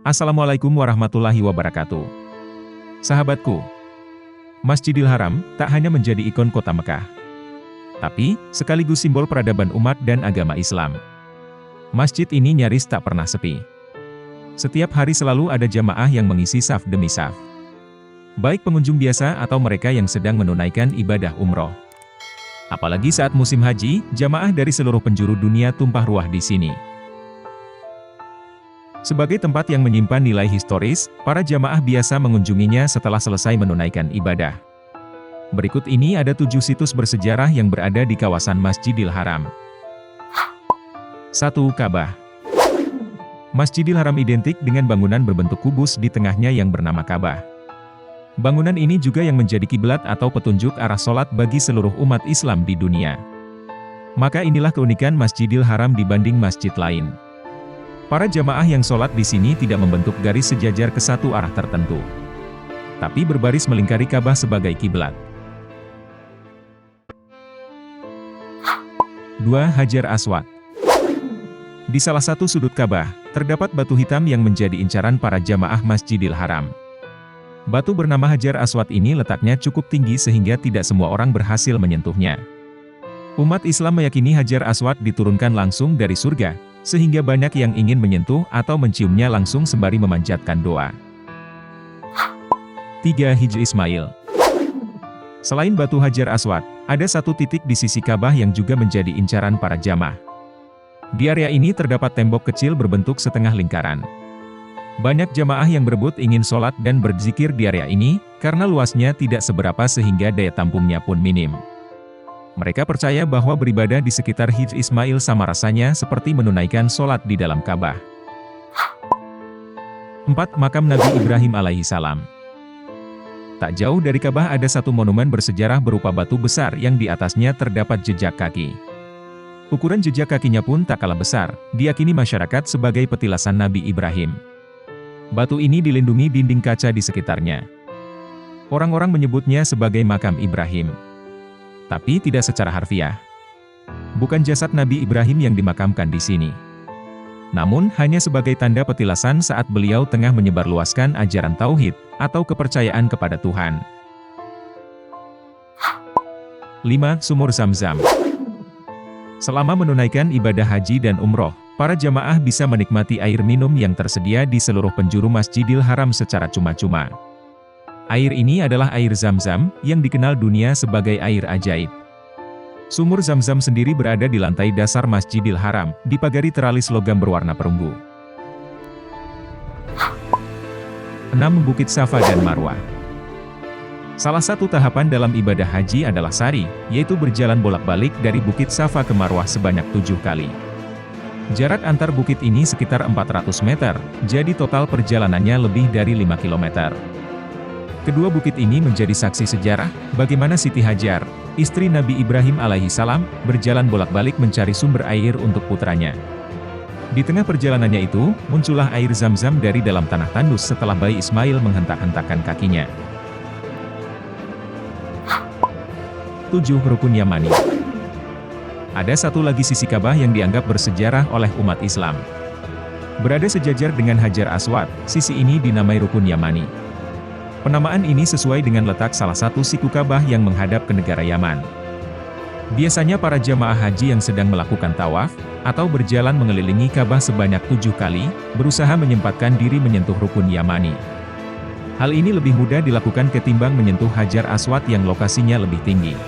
Assalamualaikum warahmatullahi wabarakatuh. Sahabatku, Masjidil Haram tak hanya menjadi ikon kota Mekah, tapi sekaligus simbol peradaban umat dan agama Islam. Masjid ini nyaris tak pernah sepi. Setiap hari selalu ada jamaah yang mengisi saf demi saf. Baik pengunjung biasa atau mereka yang sedang menunaikan ibadah umroh. Apalagi saat musim haji, jamaah dari seluruh penjuru dunia tumpah ruah di sini. Sebagai tempat yang menyimpan nilai historis, para jamaah biasa mengunjunginya setelah selesai menunaikan ibadah. Berikut ini ada 7 situs bersejarah yang berada di kawasan Masjidil Haram. 1. Ka'bah. Masjidil Haram identik dengan bangunan berbentuk kubus di tengahnya yang bernama Ka'bah. Bangunan ini juga yang menjadi kiblat atau petunjuk arah sholat bagi seluruh umat Islam di dunia. Maka inilah keunikan Masjidil Haram dibanding masjid lain. Para jamaah yang sholat di sini tidak membentuk garis sejajar ke satu arah tertentu, tapi berbaris melingkari Ka'bah sebagai kiblat. 2. Hajar Aswad. Di salah satu sudut Ka'bah, terdapat batu hitam yang menjadi incaran para jamaah Masjidil Haram. Batu bernama Hajar Aswad ini letaknya cukup tinggi sehingga tidak semua orang berhasil menyentuhnya. Umat Islam meyakini Hajar Aswad diturunkan langsung dari surga, sehingga banyak yang ingin menyentuh atau menciumnya langsung sembari memanjatkan doa. 3. Hijr Ismail. Selain batu Hajar Aswad, ada satu titik di sisi Ka'bah yang juga menjadi incaran para jamaah. Di area ini terdapat tembok kecil berbentuk setengah lingkaran. Banyak jamaah yang berebut ingin sholat dan berzikir di area ini, karena luasnya tidak seberapa sehingga daya tampungnya pun minim. Mereka percaya bahwa beribadah di sekitar Hijr Ismail sama rasanya seperti menunaikan sholat di dalam Ka'bah. 4. Makam Nabi Ibrahim alaihissalam. Tak jauh dari Ka'bah ada satu monumen bersejarah berupa batu besar yang di atasnya terdapat jejak kaki. Ukuran jejak kakinya pun tak kalah besar, diyakini masyarakat sebagai petilasan Nabi Ibrahim. Batu ini dilindungi dinding kaca di sekitarnya. Orang-orang menyebutnya sebagai makam Ibrahim. Tapi tidak secara harfiah. Bukan jasad Nabi Ibrahim yang dimakamkan di sini. Namun, hanya sebagai tanda petilasan saat beliau tengah menyebarluaskan ajaran tauhid, atau kepercayaan kepada Tuhan. 5. Sumur Zamzam. Selama menunaikan ibadah haji dan umroh, para jamaah bisa menikmati air minum yang tersedia di seluruh penjuru Masjidil Haram secara cuma-cuma. Air ini adalah air Zam-Zam, yang dikenal dunia sebagai air ajaib. Sumur Zam-Zam sendiri berada di lantai dasar Masjidil Haram, dipagari teralis logam berwarna perunggu. 6. Bukit Safa dan Marwah. Salah satu tahapan dalam ibadah haji adalah sari, yaitu berjalan bolak-balik dari Bukit Safa ke Marwah sebanyak 7 kali. Jarak antar bukit ini sekitar 400 meter, jadi total perjalanannya lebih dari 5 kilometer. Kedua bukit ini menjadi saksi sejarah, bagaimana Siti Hajar, istri Nabi Ibrahim alaihissalam, berjalan bolak-balik mencari sumber air untuk putranya. Di tengah perjalanannya itu, muncullah air Zam-Zam dari dalam tanah tandus setelah bayi Ismail menghentak-hentakkan kakinya. 7. Rukun Yamani. Ada satu lagi sisi Ka'bah yang dianggap bersejarah oleh umat Islam. Berada sejajar dengan Hajar Aswad, sisi ini dinamai Rukun Yamani. Penamaan ini sesuai dengan letak salah satu siku Ka'bah yang menghadap ke negara Yaman. Biasanya para jamaah haji yang sedang melakukan tawaf, atau berjalan mengelilingi Ka'bah sebanyak 7 kali, berusaha menyempatkan diri menyentuh Rukun Yamani. Hal ini lebih mudah dilakukan ketimbang menyentuh Hajar Aswad yang lokasinya lebih tinggi.